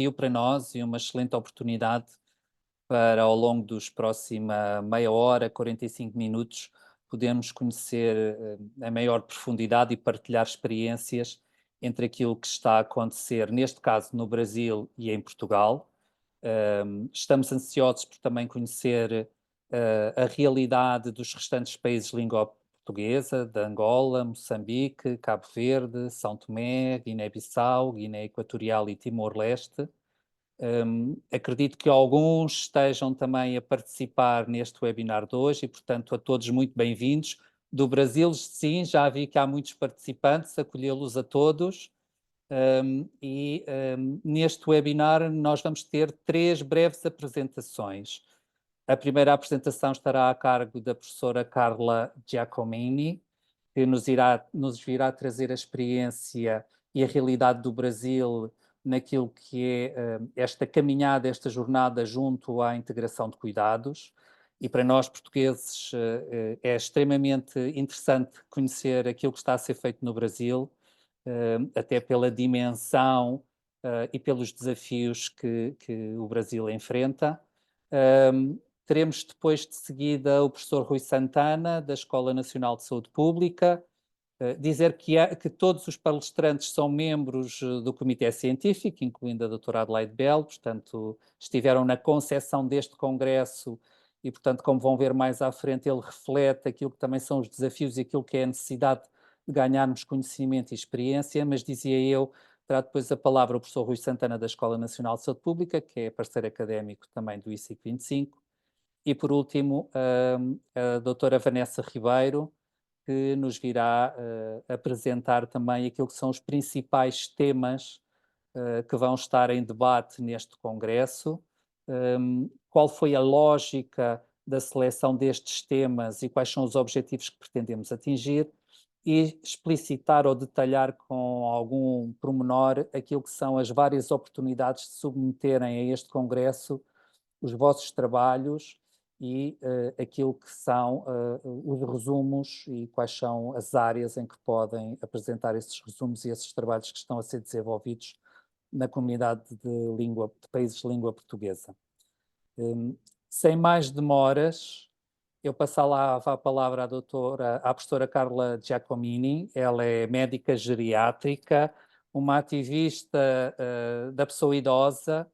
desafio para nós e uma excelente oportunidade para, ao longo dos próxima meia hora, 45 minutos, podermos conhecer a maior profundidade e partilhar experiências entre aquilo que está a acontecer, neste caso no Brasil e em Portugal. Estamos ansiosos por também conhecer a realidade dos restantes países de língua portuguesa, de Angola, Moçambique, Cabo Verde, São Tomé, Guiné-Bissau, Guiné Equatorial e Timor-Leste. Acredito que alguns estejam também a participar neste webinar de hoje e, portanto, a todos muito bem-vindos. Do Brasil, sim, já vi que há muitos participantes, acolhê-los a todos. Neste webinar nós vamos ter 3 breves apresentações. A primeira apresentação estará a cargo da professora Carla Giacomini, que nos virá trazer a experiência e a realidade do Brasil naquilo que é esta caminhada, esta jornada junto à integração de cuidados. E para nós portugueses é extremamente interessante conhecer aquilo que está a ser feito no Brasil, até pela dimensão e pelos desafios que o Brasil enfrenta. Teremos depois de seguida o professor Rui Santana, da Escola Nacional de Saúde Pública. Dizer que todos os palestrantes são membros do Comitê Científico, incluindo a doutora Adelaide Bell, portanto, estiveram na concepção deste congresso e, portanto, como vão ver mais à frente, ele reflete aquilo que também são os desafios e aquilo que é a necessidade de ganharmos conhecimento e experiência, mas dizia eu, terá depois a palavra o professor Rui Santana, da Escola Nacional de Saúde Pública, que é parceiro académico também do ICIC 25, e por último a doutora Vanessa Ribeiro, que nos virá apresentar também aquilo que são os principais temas que vão estar em debate neste congresso, qual foi a lógica da seleção destes temas e quais são os objetivos que pretendemos atingir, e explicitar ou detalhar com algum pormenor aquilo que são as várias oportunidades de submeterem a este congresso os vossos trabalhos e aquilo que são os resumos e quais são as áreas em que podem apresentar esses resumos e esses trabalhos que estão a ser desenvolvidos na comunidade de países de língua portuguesa. Sem mais demoras, eu passava a palavra à professora Carla Giacomini. Ela é médica geriátrica, uma ativista da pessoa idosa,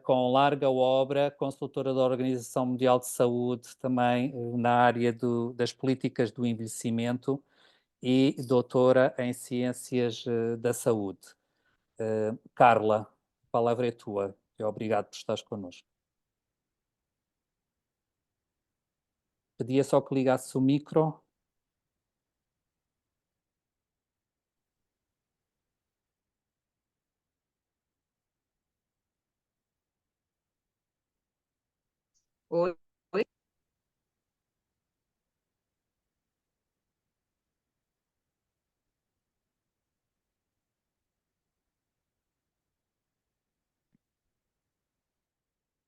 com larga obra, consultora da Organização Mundial de Saúde, também na área das políticas do envelhecimento, e doutora em Ciências da Saúde. Carla, a palavra é tua e obrigado por estares connosco. Pedia só que ligasse o micro. Oi, oi.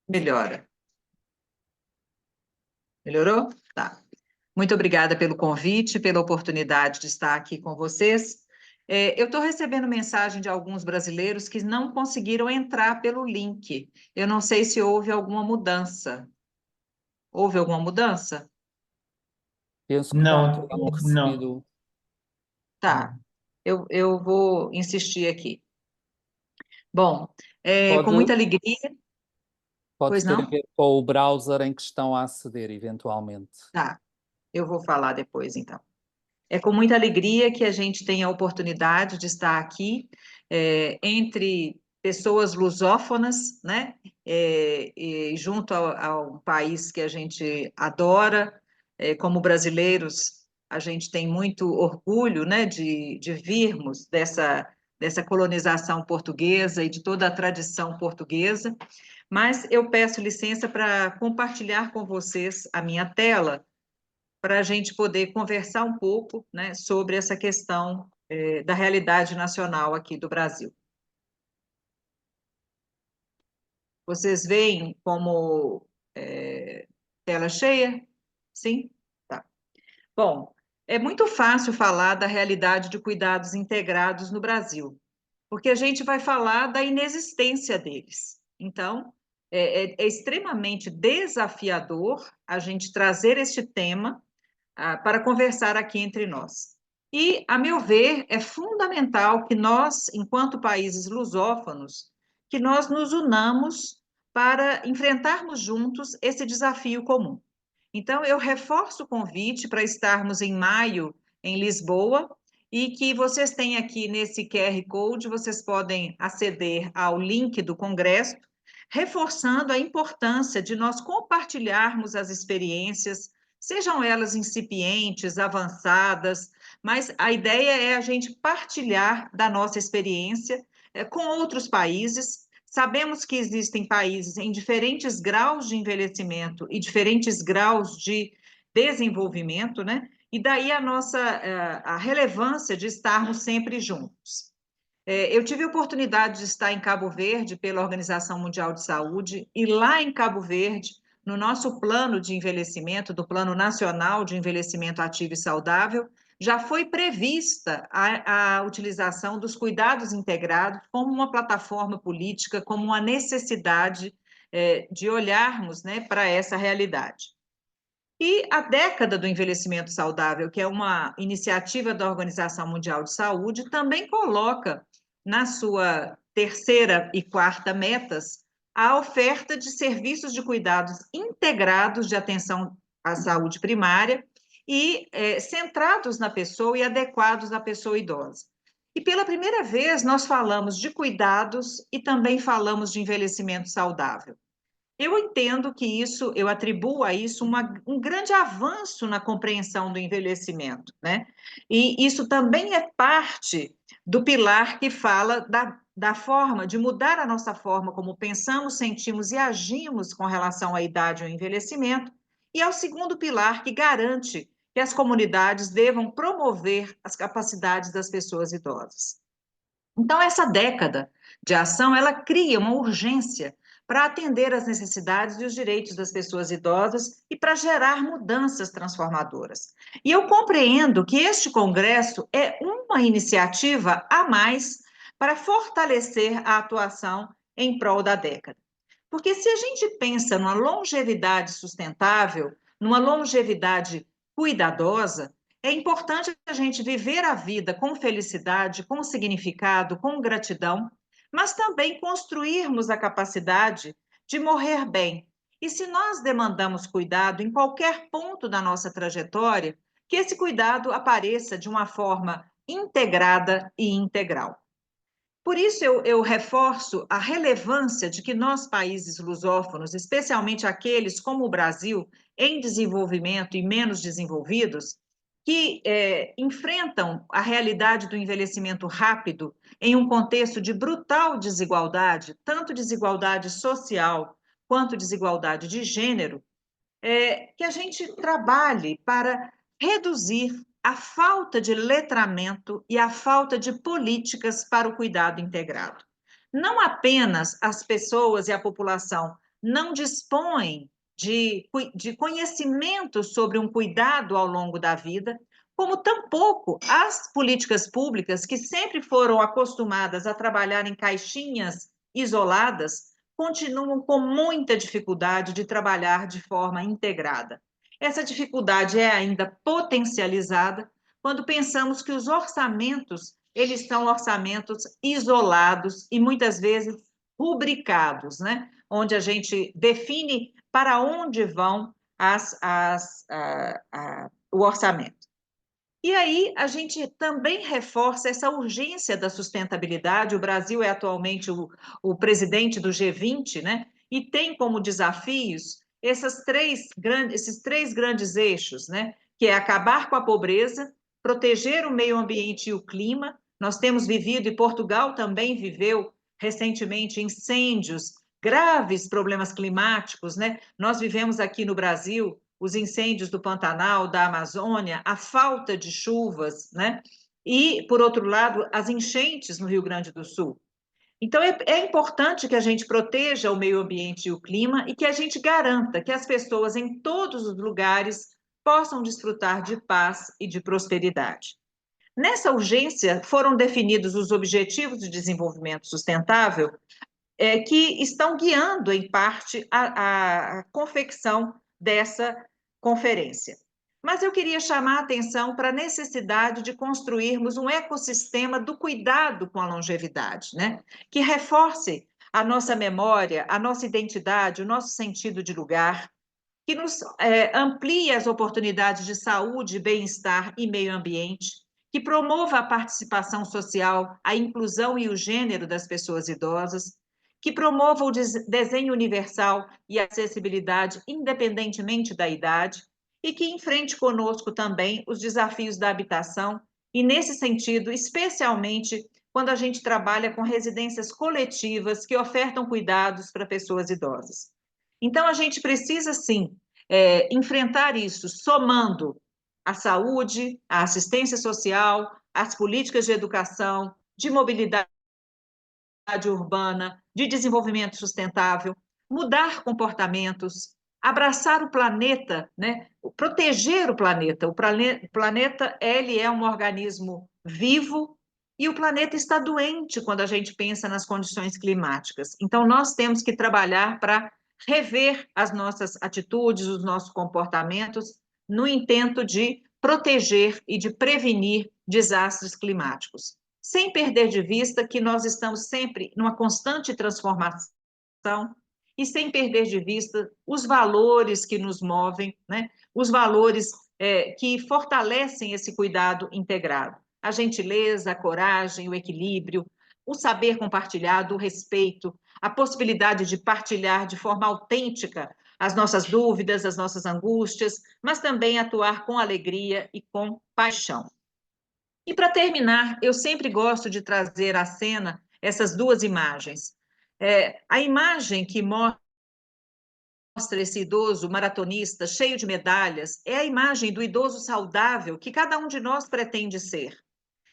Melhora. Melhorou? Tá. Muito obrigada pelo convite, pela oportunidade de estar aqui com vocês. Eu estou recebendo mensagem de alguns brasileiros que não conseguiram entrar pelo link. Eu não sei se houve alguma mudança. Houve alguma mudança? Penso que não Não, terão não. recebido. Tá. Eu vou insistir aqui. Bom, com Pode, muita alegria, pode pois ter a não? ver com o browser em que estão a aceder, eventualmente. Tá. Eu vou falar depois, então. É com muita alegria que a gente tem a oportunidade de estar aqui entre pessoas lusófonas, né? E junto ao país que a gente adora, como brasileiros, a gente tem muito orgulho, né, de virmos dessa colonização portuguesa e de toda a tradição portuguesa. Mas eu peço licença para compartilhar com vocês a minha tela, para a gente poder conversar um pouco, né, sobre essa questão da realidade nacional aqui do Brasil. Vocês veem como tela cheia? Sim? Tá. Bom, é muito fácil falar da realidade de cuidados integrados no Brasil. porque a gente vai falar da inexistência deles. Então, é extremamente desafiador a gente trazer este tema para conversar aqui entre nós. E, a meu ver, é fundamental que nós, enquanto países lusófonos, que nós nos unamos para enfrentarmos juntos esse desafio comum. Então, eu reforço o convite para estarmos em maio em Lisboa e que vocês têm aqui nesse QR Code, vocês podem aceder ao link do Congresso, reforçando a importância de nós compartilharmos as experiências, sejam elas incipientes, avançadas, mas a ideia é a gente partilhar da nossa experiência com outros países. Sabemos que existem países em diferentes graus de envelhecimento e diferentes graus de desenvolvimento, né? E daí a relevância de estarmos sempre juntos. Eu tive a oportunidade de estar em Cabo Verde pela Organização Mundial de Saúde, e lá em Cabo Verde, no nosso plano de envelhecimento, do Plano Nacional de Envelhecimento Ativo e Saudável, já foi prevista a utilização dos cuidados integrados como uma plataforma política, como uma necessidade de olharmos, né, para essa realidade. E a década do envelhecimento saudável, que é uma iniciativa da Organização Mundial de Saúde, também coloca na sua terceira e quarta metas a oferta de serviços de cuidados integrados de atenção à saúde primária e centrados na pessoa e adequados à pessoa idosa. E pela primeira vez nós falamos de cuidados e também falamos de envelhecimento saudável. Eu entendo que isso, eu atribuo a isso um grande avanço na compreensão do envelhecimento, né? E isso também é parte do pilar que fala da forma de mudar a nossa forma como pensamos, sentimos e agimos com relação à idade e ao envelhecimento, e é o segundo pilar que garante que as comunidades devam promover as capacidades das pessoas idosas. Então, essa década de ação, ela cria uma urgência para atender às necessidades e os direitos das pessoas idosas e para gerar mudanças transformadoras. E eu compreendo que este congresso é uma iniciativa a mais para fortalecer a atuação em prol da década. Porque se a gente pensa numa longevidade sustentável, numa longevidade cuidadosa, é importante a gente viver a vida com felicidade, com significado, com gratidão, mas também construirmos a capacidade de morrer bem. E se nós demandamos cuidado em qualquer ponto da nossa trajetória, que esse cuidado apareça de uma forma integrada e integral. Por isso, eu reforço a relevância de que nós, países lusófonos, especialmente aqueles como o Brasil, em desenvolvimento e menos desenvolvidos, que enfrentam a realidade do envelhecimento rápido em um contexto de brutal desigualdade, tanto desigualdade social quanto desigualdade de gênero, que a gente trabalhe para reduzir a falta de letramento e a falta de políticas para o cuidado integrado. Não apenas as pessoas e a população não dispõem de conhecimento sobre um cuidado ao longo da vida, como tampouco as políticas públicas, que sempre foram acostumadas a trabalhar em caixinhas isoladas, continuam com muita dificuldade de trabalhar de forma integrada. Essa dificuldade é ainda potencializada quando pensamos que os orçamentos, eles são orçamentos isolados e muitas vezes rubricados, né? Onde a gente define para onde vão o orçamento. E aí a gente também reforça essa urgência da sustentabilidade. O Brasil é atualmente o presidente do G20, né? E tem como desafios esses três grandes eixos, né? Que é acabar com a pobreza, proteger o meio ambiente e o clima. Nós temos vivido, e Portugal também viveu recentemente, incêndios, graves problemas climáticos, né? Nós vivemos aqui no Brasil os incêndios do Pantanal, da Amazônia, a falta de chuvas, né? E, por outro lado, as enchentes no Rio Grande do Sul. Então, é importante que a gente proteja o meio ambiente e o clima e que a gente garanta que as pessoas em todos os lugares possam desfrutar de paz e de prosperidade. Nessa urgência, foram definidos os Objetivos de Desenvolvimento Sustentável, que estão guiando, em parte, a confecção dessa conferência. Mas eu queria chamar a atenção para a necessidade de construirmos um ecossistema do cuidado com a longevidade, né? Que reforce a nossa memória, a nossa identidade, o nosso sentido de lugar, que nos amplie as oportunidades de saúde, bem-estar e meio ambiente, que promova a participação social, a inclusão e o gênero das pessoas idosas, que promova o desenho universal e a acessibilidade independentemente da idade, e que enfrente conosco também os desafios da habitação, e nesse sentido, especialmente quando a gente trabalha com residências coletivas que ofertam cuidados para pessoas idosas. Então, a gente precisa, sim, enfrentar isso, somando a saúde, a assistência social, as políticas de educação, de mobilidade urbana, de desenvolvimento sustentável, mudar comportamentos, abraçar o planeta, né? Proteger o planeta. O planeta, ele é um organismo vivo e o planeta está doente quando a gente pensa nas condições climáticas. Então, nós temos que trabalhar para rever as nossas atitudes, os nossos comportamentos, no intento de proteger e de prevenir desastres climáticos, sem perder de vista que nós estamos sempre numa constante transformação e sem perder de vista os valores que nos movem, né? Os valores que fortalecem esse cuidado integrado. A gentileza, a coragem, o equilíbrio, o saber compartilhado, o respeito, a possibilidade de partilhar de forma autêntica as nossas dúvidas, as nossas angústias, mas também atuar com alegria e com paixão. E para terminar, eu sempre gosto de trazer à cena essas duas imagens. A imagem que mostra esse idoso maratonista cheio de medalhas é a imagem do idoso saudável que cada um de nós pretende ser.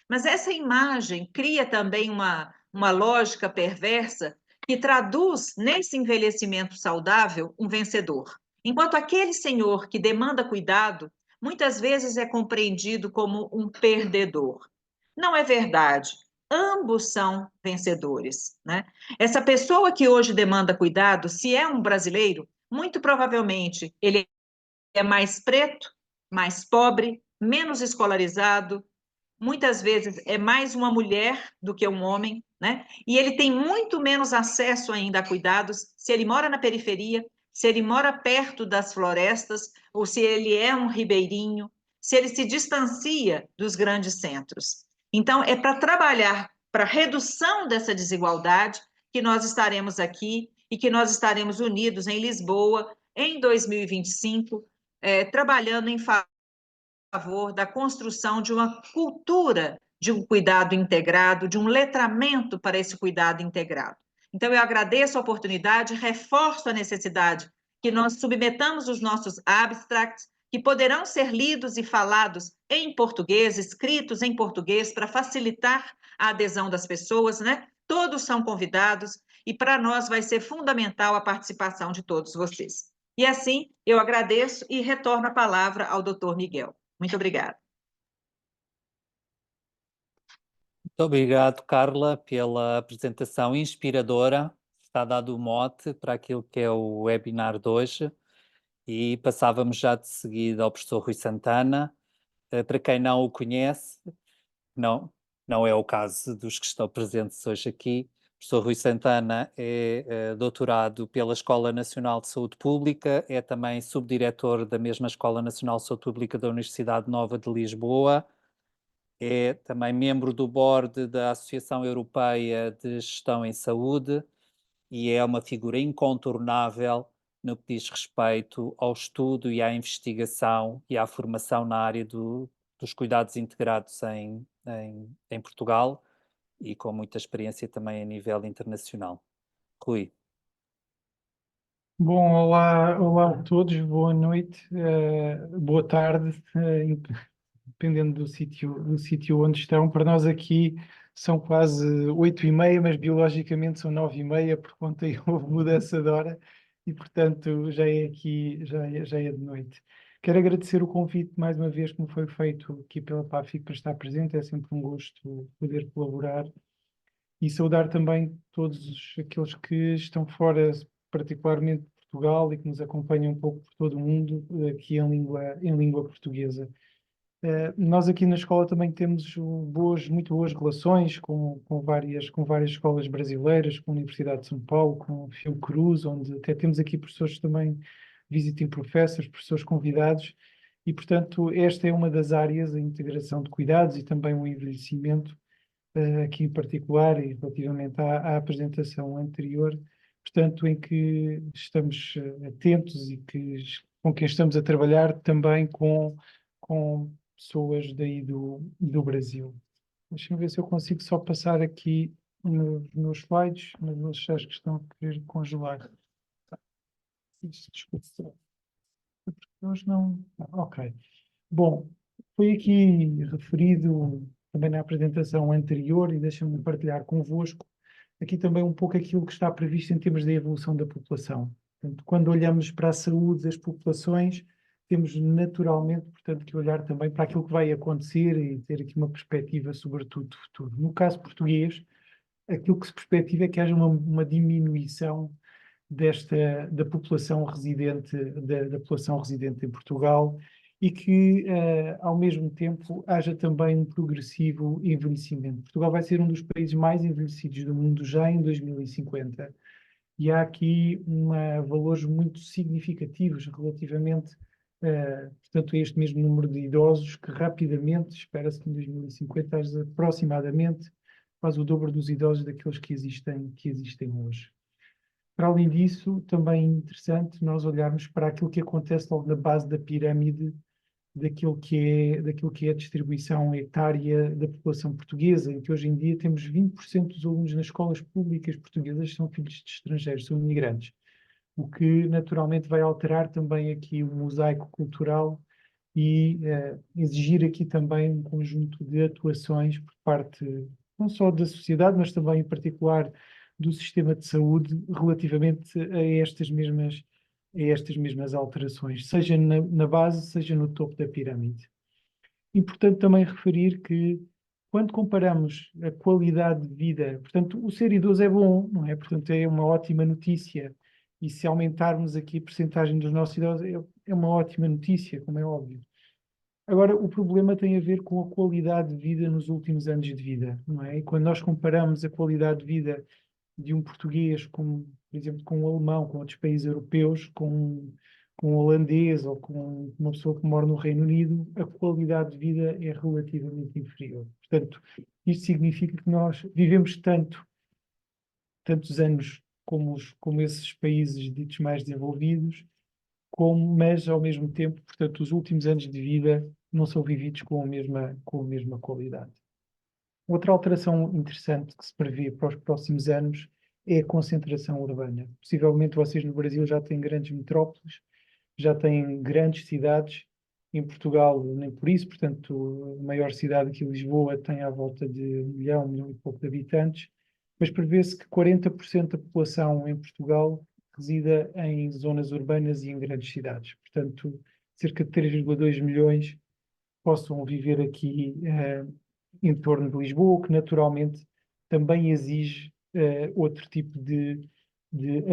Mas essa imagem cria também uma lógica perversa que traduz nesse envelhecimento saudável um vencedor. Enquanto aquele senhor que demanda cuidado, muitas vezes é compreendido como um perdedor. Não é verdade. Ambos são vencedores, né? Essa pessoa que hoje demanda cuidado, se é um brasileiro, muito provavelmente ele é mais preto, mais pobre, menos escolarizado, muitas vezes é mais uma mulher do que um homem, né? E ele tem muito menos acesso ainda a cuidados se ele mora na periferia, se ele mora perto das florestas, ou se ele é um ribeirinho, se ele se distancia dos grandes centros. Então, é para trabalhar para a redução dessa desigualdade que nós estaremos aqui e que nós estaremos unidos em Lisboa em 2025, trabalhando em favor da construção de uma cultura de um cuidado integrado, de um letramento para esse cuidado integrado. Então, eu agradeço a oportunidade, reforço a necessidade que nós submetamos os nossos abstracts, que poderão ser lidos e falados em português, escritos em português, para facilitar a adesão das pessoas, né? Todos são convidados e para nós vai ser fundamental a participação de todos vocês. E assim, eu agradeço e retorno a palavra ao Dr. Miguel. Muito obrigada. Muito obrigado, Carla, pela apresentação inspiradora. Está dado o mote para aquilo que é o webinar de hoje. E passávamos já de seguida ao professor Rui Santana. Para quem não o conhece, não é o caso dos que estão presentes hoje aqui. O professor Rui Santana é doutorado pela Escola Nacional de Saúde Pública, é também subdiretor da mesma Escola Nacional de Saúde Pública da Universidade Nova de Lisboa, é também membro do board da Associação Europeia de Gestão em Saúde e é uma figura incontornável no que diz respeito ao estudo e à investigação e à formação na área dos cuidados integrados em Portugal e com muita experiência também a nível internacional. Rui. Bom, olá a todos, boa noite, boa tarde, dependendo do sítio onde estão. Para nós aqui são quase 8h30, mas biologicamente são 9h30, por conta houve mudança de hora e, portanto, já é de noite. Quero agradecer o convite mais uma vez que me foi feito aqui pela PAFIC para estar presente. É sempre um gosto poder colaborar e saudar também todos aqueles que estão fora, particularmente de Portugal, e que nos acompanham um pouco por todo o mundo, aqui em língua portuguesa. Nós aqui na escola também temos muito boas relações com várias escolas brasileiras, com a Universidade de São Paulo, com a Fiocruz, onde até temos aqui professores também, visiting professors, professores convidados, e portanto esta é uma das áreas, a integração de cuidados e também o envelhecimento, aqui em particular, e relativamente à apresentação anterior, portanto, em que estamos atentos e com quem estamos a trabalhar também com pessoas daí do Brasil. Deixa-me ver se eu consigo só passar aqui nos meus slides, mas eles acho que estão a querer congelar. Desculpe. Eles não. Ok. Bom, foi aqui referido também na apresentação anterior e deixa-me partilhar convosco aqui também um pouco aquilo que está previsto em termos da evolução da população. Portanto, quando olhamos para a saúde das populações, temos naturalmente, portanto, que olhar também para aquilo que vai acontecer e ter aqui uma perspectiva, sobretudo, do futuro. No caso português, aquilo que se perspectiva é que haja uma diminuição da população residente, da população residente em Portugal e que, ao mesmo tempo, haja também um progressivo envelhecimento. Portugal vai ser um dos países mais envelhecidos do mundo já em 2050 e há aqui valores muito significativos relativamente, portanto, a este mesmo número de idosos que rapidamente, espera-se que em 2050 haja aproximadamente quase o dobro dos idosos daqueles que existem hoje. Para além disso, também é interessante nós olharmos para aquilo que acontece logo na base da pirâmide daquilo que é a distribuição etária da população portuguesa, em que hoje em dia temos 20% dos alunos nas escolas públicas portuguesas que são filhos de estrangeiros, são imigrantes, o que naturalmente vai alterar também aqui o mosaico cultural e exigir aqui também um conjunto de atuações por parte não só da sociedade, mas também em particular do sistema de saúde relativamente a estas mesmas alterações, seja na base, seja no topo da pirâmide. Importante também referir que quando comparamos a qualidade de vida, portanto, o ser idoso é bom, não é? Portanto, é uma ótima notícia. E se aumentarmos aqui a percentagem dos nossos idosos, é uma ótima notícia, como é óbvio. Agora, o problema tem a ver com a qualidade de vida nos últimos anos de vida, não é? E quando nós comparamos a qualidade de vida de um português, por exemplo, com um alemão, com outros países europeus, com um holandês ou com uma pessoa que mora no Reino Unido, a qualidade de vida é relativamente inferior. Portanto, isto significa que nós vivemos tantos anos como esses países ditos mais desenvolvidos, mas ao mesmo tempo, portanto, os últimos anos de vida não são vividos com a mesma qualidade. Outra alteração interessante que se prevê para os próximos anos é a concentração urbana. Possivelmente vocês no Brasil já têm grandes metrópoles, já têm grandes cidades. Em Portugal, nem por isso, portanto, a maior cidade aqui, Lisboa, tem à volta de 1 milhão e pouco de habitantes, mas prevê-se que 40% da população em Portugal resida em zonas urbanas e em grandes cidades. Portanto, cerca de 3,2 milhões possam viver aqui em torno de Lisboa, o que naturalmente também exige outro tipo de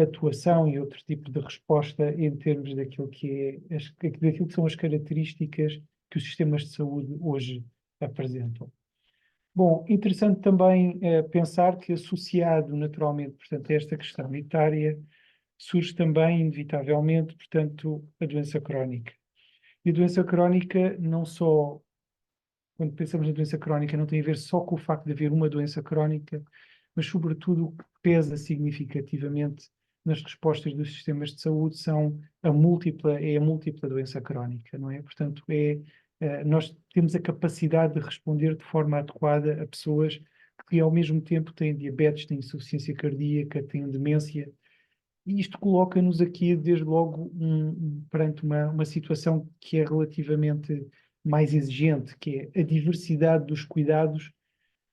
atuação e outro tipo de resposta em termos daquilo que são as características que os sistemas de saúde hoje apresentam. Bom, interessante também pensar que associado naturalmente, portanto, a esta questão etária, surge também, inevitavelmente, portanto, a doença crónica. E a doença crónica não só, quando pensamos na doença crónica, não tem a ver só com o facto de haver uma doença crónica, mas sobretudo o que pesa significativamente nas respostas dos sistemas de saúde é a múltipla doença crónica, não é? Portanto, nós temos a capacidade de responder de forma adequada a pessoas que ao mesmo tempo têm diabetes, têm insuficiência cardíaca, têm demência, e isto coloca-nos aqui, desde logo, perante uma situação que é relativamente mais exigente, que é a diversidade dos cuidados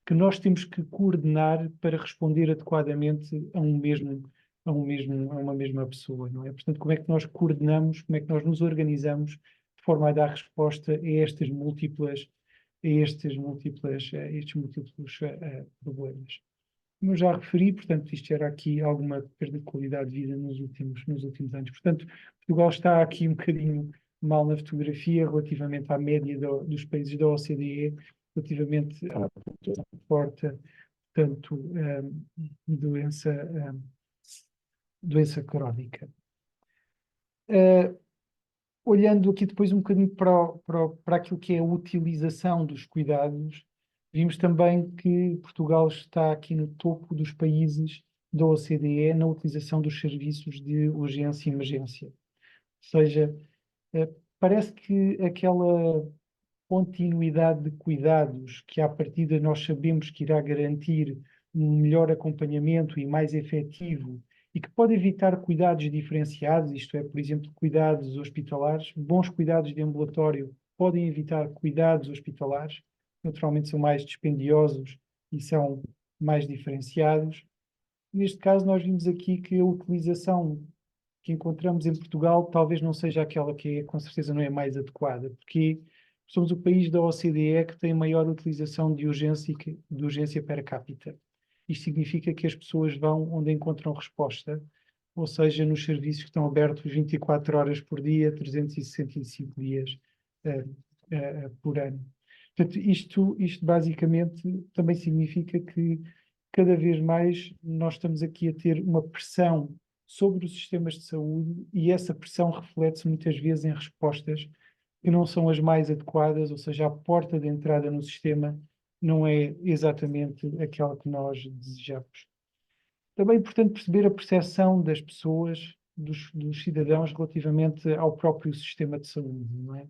que nós temos que coordenar para responder adequadamente a uma mesma pessoa, não é? Portanto, como é que nós coordenamos, como é que nós nos organizamos de de forma a dar resposta a estes múltiplos problemas. Como eu já referi, portanto, isto era aqui alguma perda de qualidade de vida nos últimos anos. Portanto, Portugal está aqui um bocadinho mal na fotografia relativamente à média dos países da OCDE, relativamente à população que porta, portanto, doença crónica. Olhando aqui depois um bocadinho para aquilo que é a utilização dos cuidados, vimos também que Portugal está aqui no topo dos países da OCDE na utilização dos serviços de urgência e emergência. Ou seja, parece que aquela continuidade de cuidados que à partida nós sabemos que irá garantir um melhor acompanhamento e mais efetivo e que pode evitar cuidados diferenciados, isto é, por exemplo, cuidados hospitalares, bons cuidados de ambulatório podem evitar cuidados hospitalares, naturalmente são mais dispendiosos e são mais diferenciados. Neste caso, nós vimos aqui que a utilização que encontramos em Portugal talvez não seja aquela que com certeza não é mais adequada, porque somos o país da OCDE que tem maior utilização de urgência per capita. Isto significa que as pessoas vão onde encontram resposta, ou seja, nos serviços que estão abertos 24 horas por dia, 365 dias por ano. Portanto, isto basicamente também significa que cada vez mais nós estamos aqui a ter uma pressão sobre os sistemas de saúde e essa pressão reflete-se muitas vezes em respostas que não são as mais adequadas, ou seja, a porta de entrada no sistema não é exatamente aquela que nós desejamos. Também é importante perceber a percepção das pessoas, dos cidadãos, relativamente ao próprio sistema de saúde, não é?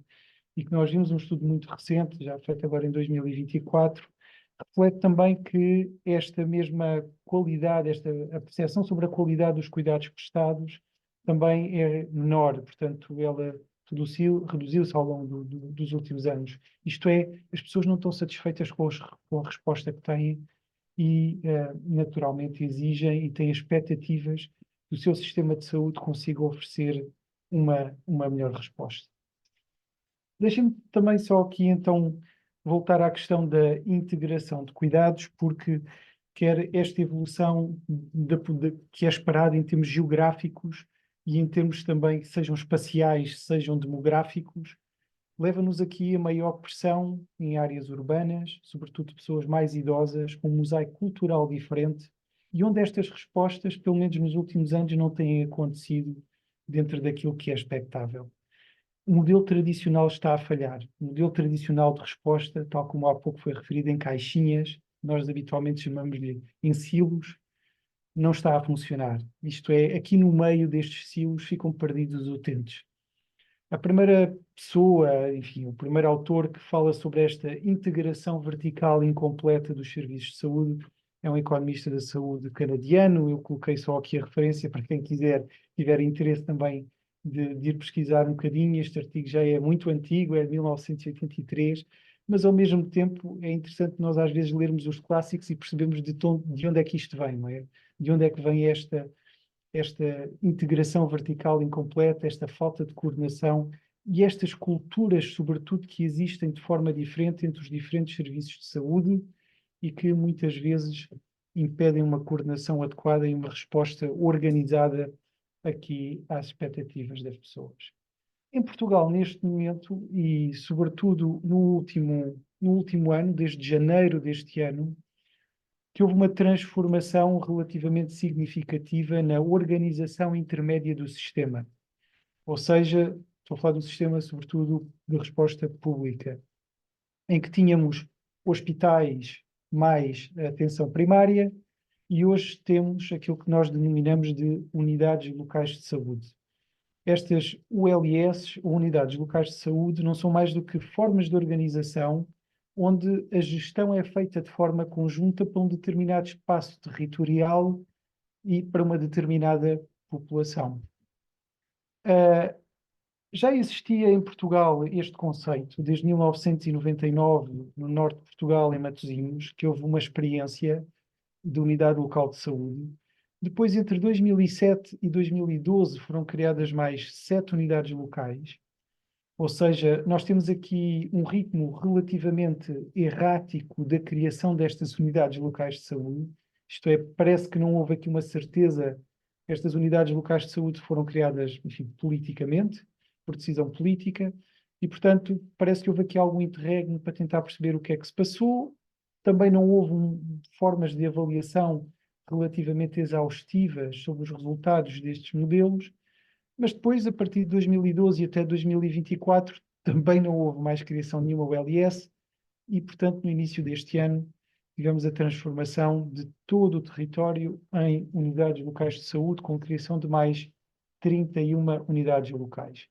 E que nós vimos um estudo muito recente, já feito agora em 2024, reflete também que esta mesma qualidade, a percepção sobre a qualidade dos cuidados prestados também é menor, portanto, ela reduziu-se ao longo dos últimos anos. Isto é, as pessoas não estão satisfeitas com a resposta que têm e, naturalmente, exigem e têm expectativas que o seu sistema de saúde consiga oferecer uma melhor resposta. Deixem-me também só aqui, então, voltar à questão da integração de cuidados, porque quer esta evolução que é esperada em termos geográficos e em termos também, sejam espaciais, sejam demográficos, leva-nos aqui a maior pressão em áreas urbanas, sobretudo pessoas mais idosas, com um mosaico cultural diferente, e onde estas respostas, pelo menos nos últimos anos, não têm acontecido dentro daquilo que é expectável. O modelo tradicional está a falhar. O modelo tradicional de resposta, tal como há pouco foi referido, em caixinhas, nós habitualmente chamamos-lhe em silos, não está a funcionar. Isto é, aqui no meio destes silos ficam perdidos os utentes. A primeira pessoa, enfim, o primeiro autor que fala sobre esta integração vertical incompleta dos serviços de saúde é um economista da saúde canadiano. Eu coloquei só aqui a referência para quem tiver interesse também de ir pesquisar um bocadinho. Este artigo já é muito antigo, é de 1983, mas ao mesmo tempo é interessante nós às vezes lermos os clássicos e percebemos de onde é que isto vem, não é? De onde é que vem esta integração vertical incompleta, esta falta de coordenação e estas culturas, sobretudo, que existem de forma diferente entre os diferentes serviços de saúde e que muitas vezes impedem uma coordenação adequada e uma resposta organizada aqui às expectativas das pessoas. Em Portugal, neste momento, e sobretudo no último ano, desde janeiro deste ano, que houve uma transformação relativamente significativa na organização intermédia do sistema. Ou seja, estou a falar do sistema, sobretudo, de resposta pública, em que tínhamos hospitais mais atenção primária e hoje temos aquilo que nós denominamos de unidades locais de saúde. Estas ULS, ou unidades locais de saúde, não são mais do que formas de organização onde a gestão é feita de forma conjunta para um determinado espaço territorial e para uma determinada população. Já existia em Portugal este conceito, desde 1999, no norte de Portugal, em Matosinhos, que houve uma experiência de unidade local de saúde. Depois, entre 2007 e 2012, foram criadas mais 7 unidades locais, Ou seja, nós temos aqui um ritmo relativamente errático da criação destas unidades locais de saúde. Isto é, parece que não houve aqui uma certeza. Estas unidades locais de saúde foram criadas, enfim, politicamente, por decisão política, e, portanto, parece que houve aqui algum interregno para tentar perceber o que é que se passou. Também não houve formas de avaliação relativamente exaustivas sobre os resultados destes modelos, mas depois, a partir de 2012 e até 2024, também não houve mais criação de nenhuma OLS e, portanto, no início deste ano, tivemos a transformação de todo o território em unidades locais de saúde, com a criação de mais 31 unidades locais.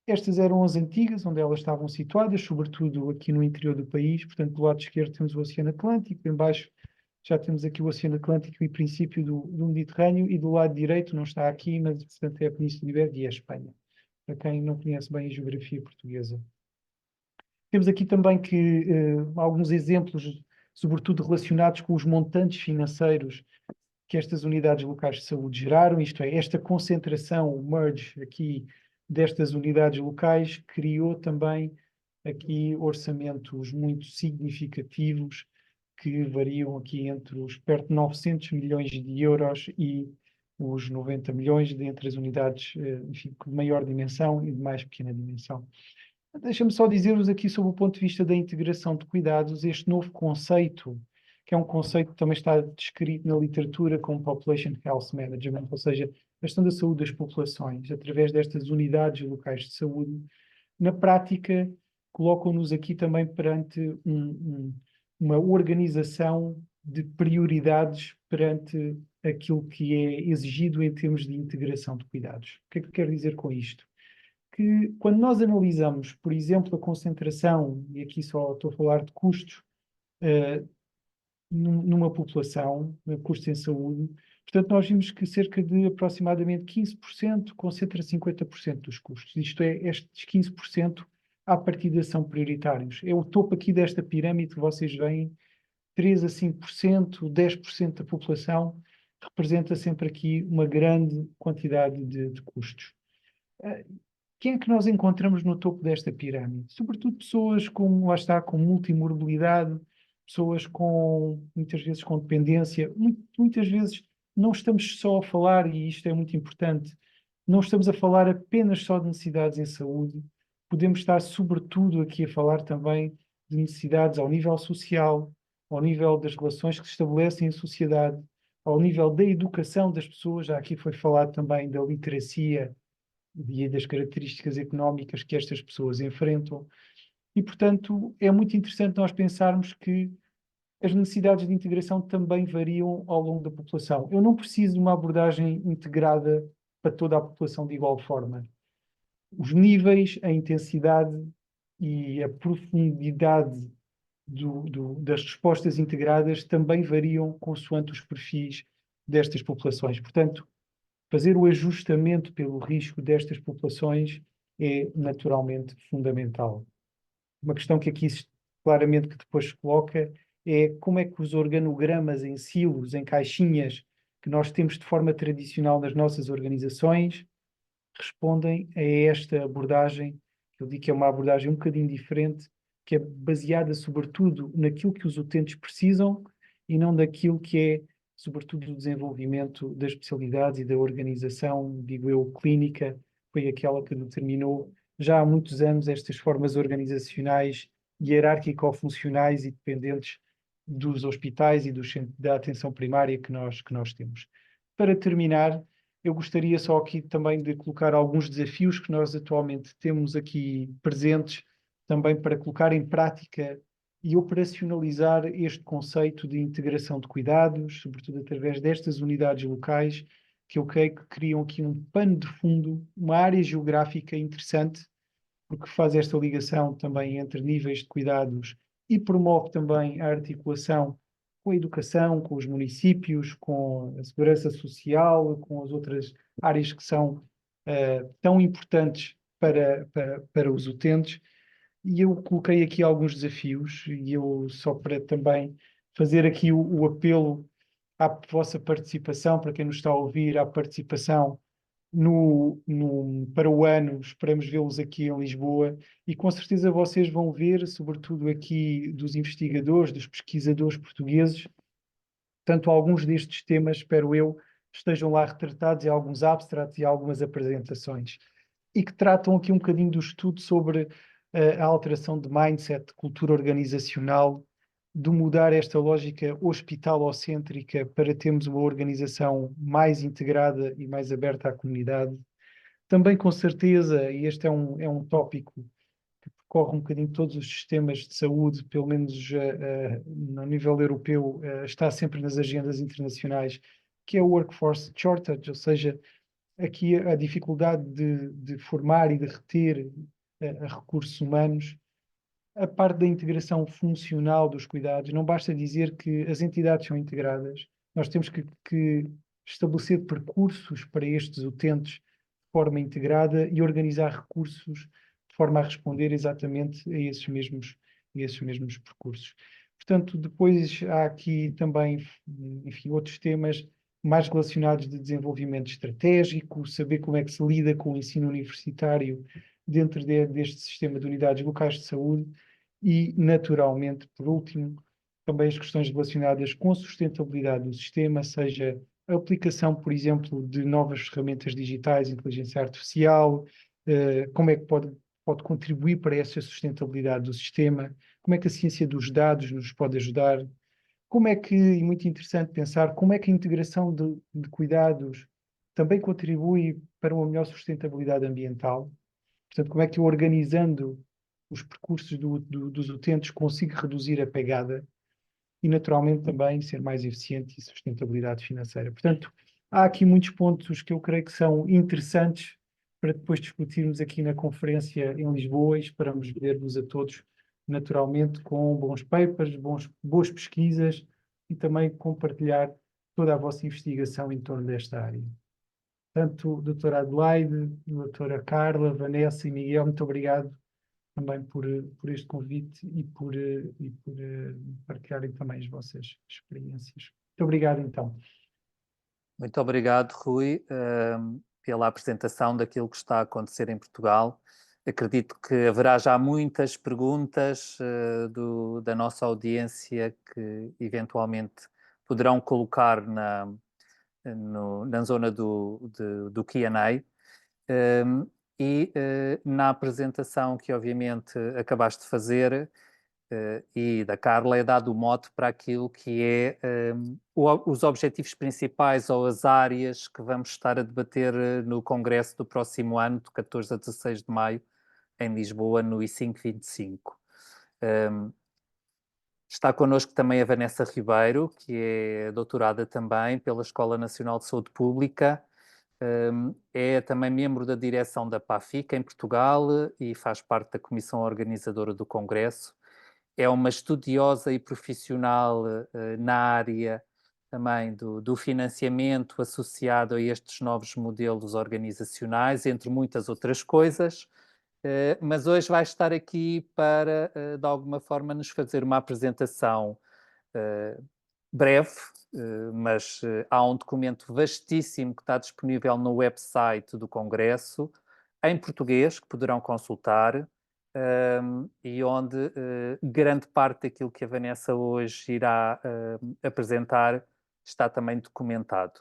Estas eram as antigas, onde elas estavam situadas, sobretudo aqui no interior do país. Portanto, do lado esquerdo temos o Oceano Atlântico, em baixo já temos aqui o Oceano Atlântico e o princípio do Mediterrâneo, e do lado direito não está aqui, mas, portanto, é a Península Ibérica e a Espanha, para quem não conhece bem a geografia portuguesa. Temos aqui também alguns exemplos, sobretudo relacionados com os montantes financeiros que estas unidades locais de saúde geraram, isto é, esta concentração, o merge aqui destas unidades locais, criou também aqui orçamentos muito significativos, que variam aqui entre os perto de 900 milhões de euros e os 90 milhões entre as unidades, enfim, de maior dimensão e de mais pequena dimensão. Deixa-me só dizer-vos aqui sobre o ponto de vista da integração de cuidados, este novo conceito, que é um conceito que também está descrito na literatura como Population Health Management, ou seja, a gestão da saúde das populações, através destas unidades locais de saúde. Na prática, colocam-nos aqui também perante uma organização de prioridades perante aquilo que é exigido em termos de integração de cuidados. O que é que eu quero dizer com isto? Que quando nós analisamos, por exemplo, a concentração, e aqui só estou a falar de custos, numa população, custos em saúde, portanto, nós vimos que cerca de aproximadamente 15% concentra 50% dos custos. Isto é, estes 15% à partida são prioritários. É o topo aqui desta pirâmide que vocês veem, 3 a 5%, 10% da população, representa sempre aqui uma grande quantidade de custos. Quem é que nós encontramos no topo desta pirâmide? Sobretudo pessoas com, lá está, com multimorbilidade, pessoas com, muitas vezes, com dependência. Muitas vezes não estamos só a falar, e isto é muito importante, não estamos a falar apenas só de necessidades em saúde, podemos estar, sobretudo, aqui a falar também de necessidades ao nível social, ao nível das relações que se estabelecem em sociedade, ao nível da educação das pessoas. Já aqui foi falado também da literacia e das características económicas que estas pessoas enfrentam. E, portanto, é muito interessante nós pensarmos que as necessidades de integração também variam ao longo da população. Eu não preciso de uma abordagem integrada para toda a população de igual forma. Os níveis, a intensidade e a profundidade das respostas integradas também variam consoante os perfis destas populações. Portanto, fazer o ajustamento pelo risco destas populações é naturalmente fundamental. Uma questão que aqui claramente que depois se coloca é como é que os organogramas em silos, em caixinhas, que nós temos de forma tradicional nas nossas organizações, respondem a esta abordagem, que eu digo que é uma abordagem um bocadinho diferente, que é baseada sobretudo naquilo que os utentes precisam e não daquilo que é, sobretudo, o desenvolvimento das especialidades e da organização, digo eu, clínica, foi aquela que determinou já há muitos anos estas formas organizacionais hierárquico-funcionais e dependentes dos hospitais e da atenção primária que nós temos. Para terminar, eu gostaria só aqui também de colocar alguns desafios que nós atualmente temos aqui presentes, também para colocar em prática e operacionalizar este conceito de integração de cuidados, sobretudo através destas unidades locais, que eu creio que criam aqui um pano de fundo, uma área geográfica interessante, porque faz esta ligação também entre níveis de cuidados e promove também a articulação com a educação, com os municípios, com a segurança social, com as outras áreas que são tão importantes para os utentes. E eu coloquei aqui alguns desafios, e eu só para também fazer aqui o apelo à vossa participação, para quem nos está a ouvir, à participação para o ano, esperamos vê-los aqui em Lisboa e com certeza vocês vão ver, sobretudo aqui dos investigadores, dos pesquisadores portugueses, tanto alguns destes temas, espero eu, estejam lá retratados em alguns abstracts e algumas apresentações, e que tratam aqui um bocadinho do estudo sobre a alteração de mindset, de cultura organizacional, de mudar esta lógica hospitalocêntrica para termos uma organização mais integrada e mais aberta à comunidade. Também, com certeza, e este é um tópico que percorre um bocadinho todos os sistemas de saúde, pelo menos no nível europeu, está sempre nas agendas internacionais, que é o workforce shortage, ou seja, aqui a dificuldade de formar e de reter recursos humanos. A parte da integração funcional dos cuidados, não basta dizer que as entidades são integradas, nós temos que estabelecer percursos para estes utentes de forma integrada e organizar recursos de forma a responder exatamente a esses mesmos percursos. Portanto, depois há aqui também, enfim, outros temas mais relacionados de desenvolvimento estratégico, saber como é que se lida com o ensino universitário dentro deste sistema de unidades locais de saúde e, naturalmente, por último, também as questões relacionadas com a sustentabilidade do sistema, seja a aplicação, por exemplo, de novas ferramentas digitais, inteligência artificial, como é que pode contribuir para essa sustentabilidade do sistema, como é que a ciência dos dados nos pode ajudar, como é que, e muito interessante pensar, como é que a integração de cuidados também contribui para uma melhor sustentabilidade ambiental. Portanto, como é que eu, organizando os percursos dos utentes, consigo reduzir a pegada e, naturalmente, também ser mais eficiente e sustentabilidade financeira. Portanto, há aqui muitos pontos que eu creio que são interessantes para depois discutirmos aqui na conferência em Lisboa e esperamos ver-vos a todos, naturalmente, com bons papers, boas pesquisas e também compartilhar toda a vossa investigação em torno desta área. Portanto, doutora Adelaide, doutora Carla, Vanessa e Miguel, muito obrigado também por este convite e por partilharem também as vossas experiências. Muito obrigado, então. Muito obrigado, Rui, pela apresentação daquilo que está a acontecer em Portugal. Acredito que haverá já muitas perguntas da nossa audiência que eventualmente poderão colocar na zona do Q&A. Na apresentação que obviamente acabaste de fazer e da Carla é dado o mote para aquilo que é os objetivos principais ou as áreas que vamos estar a debater no Congresso do próximo ano, de 14 a 16 de maio, em Lisboa, no I5 25. Está connosco também a Vanessa Ribeiro, que é doutorada também pela Escola Nacional de Saúde Pública, é também membro da direção da PAFIC em Portugal e faz parte da comissão organizadora do Congresso. É uma estudiosa e profissional na área também do financiamento associado a estes novos modelos organizacionais, entre muitas outras coisas. Mas hoje vai estar aqui para, de alguma forma, nos fazer uma apresentação breve, mas há um documento vastíssimo que está disponível no website do Congresso, em português, que poderão consultar, e onde grande parte daquilo que a Vanessa hoje irá apresentar está também documentado.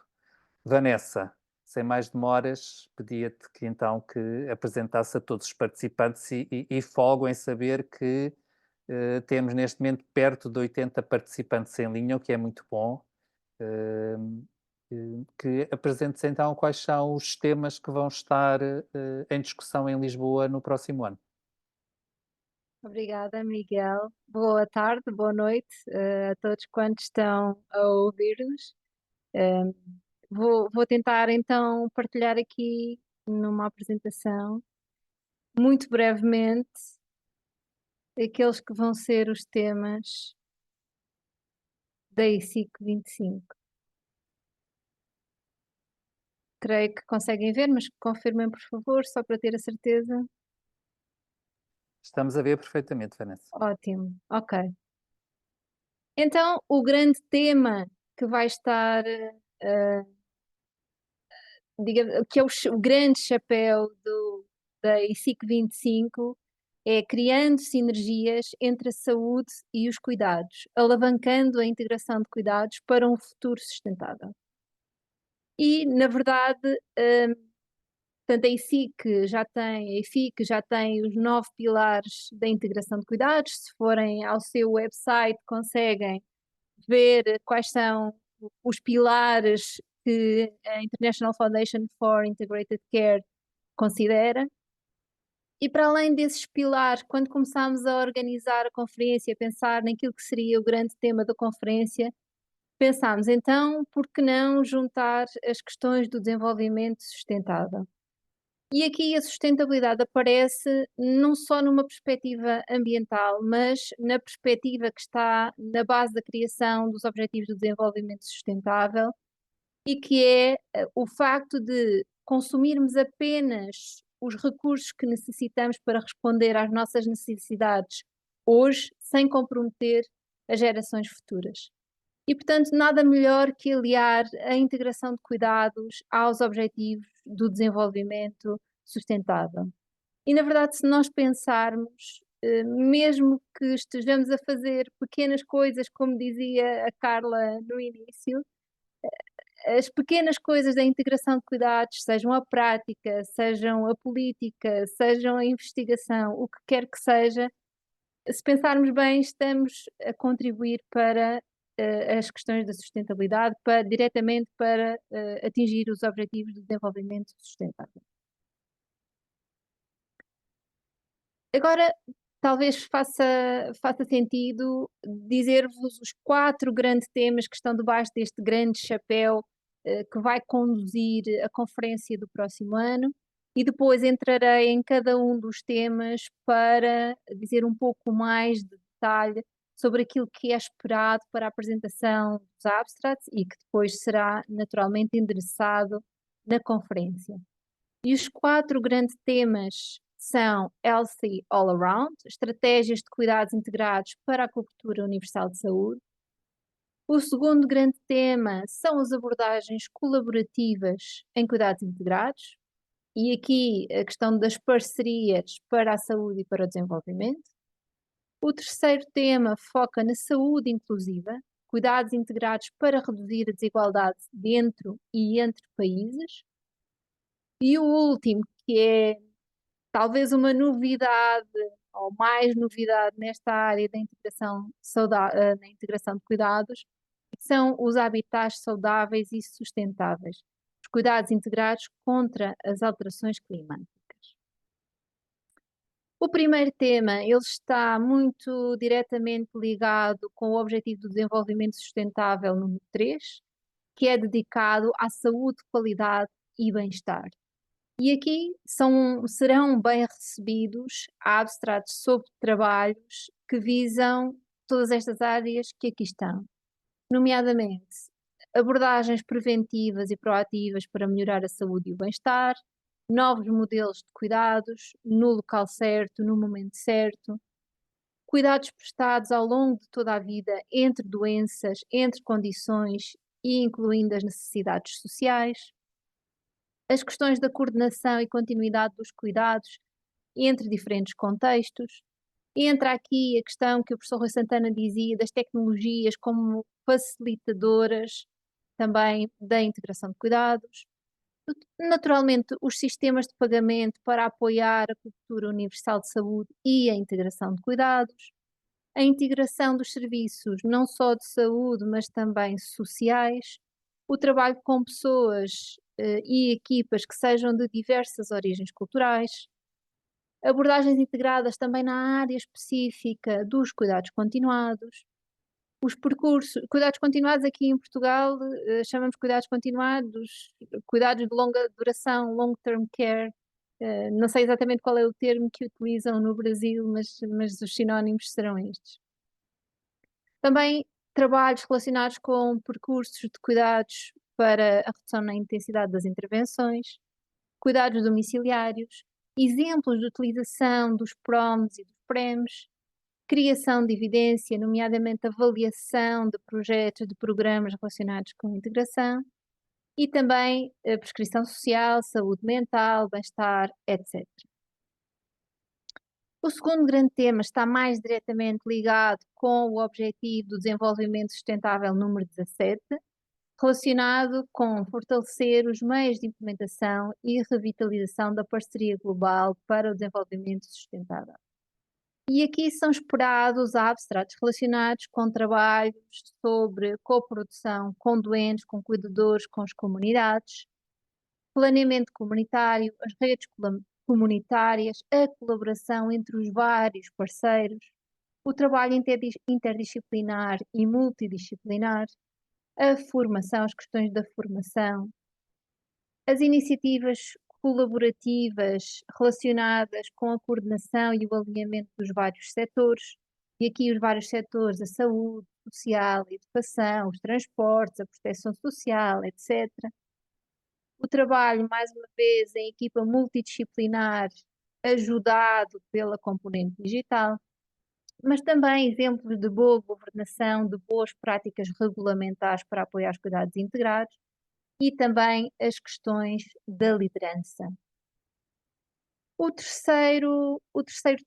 Vanessa, sem mais demoras, pedia-te que então que apresentasse a todos os participantes e folgo em saber que temos neste momento perto de 80 participantes em linha, o que é muito bom. Que apresentes então quais são os temas que vão estar em discussão em Lisboa no próximo ano. Obrigada, Miguel. Boa tarde, boa noite a todos quantos estão a ouvir-nos. Vou tentar então partilhar aqui numa apresentação, muito brevemente, aqueles que vão ser os temas da I5 25. Creio que conseguem ver, mas confirmem, por favor, só para ter a certeza. Estamos a ver perfeitamente, Vanessa. Ótimo, ok. Então, o grande tema que vai estar que é o grande chapéu da ICIC 25, é criando sinergias entre a saúde e os cuidados, alavancando a integração de cuidados para um futuro sustentável. E, na verdade, portanto, a IFIC já tem os 9 pilares da integração de cuidados. Se forem ao seu website, conseguem ver quais são os pilares que a International Foundation for Integrated Care considera. E para além desses pilares, quando começámos a organizar a conferência, a pensar naquilo que seria o grande tema da conferência, pensámos então, por que não juntar as questões do desenvolvimento sustentável? E aqui a sustentabilidade aparece não só numa perspectiva ambiental, mas na perspectiva que está na base da criação dos Objetivos do Desenvolvimento Sustentável e que é o facto de consumirmos apenas os recursos que necessitamos para responder às nossas necessidades hoje, sem comprometer as gerações futuras. E, portanto, nada melhor que aliar a integração de cuidados aos objetivos do desenvolvimento sustentável. E, na verdade, se nós pensarmos, mesmo que estejamos a fazer pequenas coisas, como dizia a Carla no início, as pequenas coisas da integração de cuidados, sejam a prática, sejam a política, sejam a investigação, o que quer que seja, se pensarmos bem, estamos a contribuir para as questões da sustentabilidade, diretamente para atingir os objetivos de desenvolvimento sustentável. Agora, talvez faça sentido dizer-vos os 4 grandes temas que estão debaixo deste grande chapéu que vai conduzir a conferência do próximo ano, e depois entrarei em cada um dos temas para dizer um pouco mais de detalhe sobre aquilo que é esperado para a apresentação dos abstracts e que depois será naturalmente endereçado na conferência. E os 4 grandes temas são Healthy All Around, estratégias de cuidados integrados para a cobertura universal de saúde. O segundo grande tema são as abordagens colaborativas em cuidados integrados, e aqui a questão das parcerias para a saúde e para o desenvolvimento. O terceiro tema foca na saúde inclusiva, cuidados integrados para reduzir a desigualdade dentro e entre países. E o último, que é talvez uma novidade, ou mais novidade nesta área da na integração de cuidados, são os habitats saudáveis e sustentáveis, os cuidados integrados contra as alterações climáticas. O primeiro tema, ele está muito diretamente ligado com o Objetivo do Desenvolvimento Sustentável número 3, que é dedicado à saúde, qualidade e bem-estar. E aqui serão bem recebidos abstratos sobre trabalhos que visam todas estas áreas que aqui estão, nomeadamente abordagens preventivas e proativas para melhorar a saúde e o bem-estar, novos modelos de cuidados, no local certo, no momento certo, cuidados prestados ao longo de toda a vida entre doenças, entre condições e incluindo as necessidades sociais, as questões da coordenação e continuidade dos cuidados entre diferentes contextos. E entra aqui a questão que o professor Rui Santana dizia das tecnologias como facilitadoras também da integração de cuidados. Naturalmente, os sistemas de pagamento para apoiar a cobertura universal de saúde e a integração de cuidados, a integração dos serviços não só de saúde, mas também sociais, o trabalho com pessoas e equipas que sejam de diversas origens culturais, abordagens integradas também na área específica dos cuidados continuados, os percursos, cuidados continuados aqui em Portugal, chamamos cuidados continuados, cuidados de longa duração, long-term care, não sei exatamente qual é o termo que utilizam no Brasil, mas os sinónimos serão estes. Também trabalhos relacionados com percursos de cuidados para a redução na intensidade das intervenções, cuidados domiciliários, exemplos de utilização dos PROMs e dos PREMs, criação de evidência, nomeadamente avaliação de projetos, de programas relacionados com a integração, e também prescrição social, saúde mental, bem-estar, etc. O segundo grande tema está mais diretamente ligado com o Objetivo do Desenvolvimento Sustentável número 17, relacionado com fortalecer os meios de implementação e revitalização da parceria global para o desenvolvimento sustentável. E aqui são esperados abstratos relacionados com trabalhos sobre coprodução com doentes, com cuidadores, com as comunidades, planeamento comunitário, as redes comunitárias, a colaboração entre os vários parceiros, o trabalho interdisciplinar e multidisciplinar, a formação, as questões da formação, as iniciativas colaborativas relacionadas com a coordenação e o alinhamento dos vários setores, e aqui os vários setores, a saúde social, a educação, os transportes, a proteção social, etc. O trabalho, mais uma vez, em equipa multidisciplinar, ajudado pela componente digital, mas também exemplos de boa governação, de boas práticas regulamentares para apoiar os cuidados integrados e também as questões da liderança. O terceiro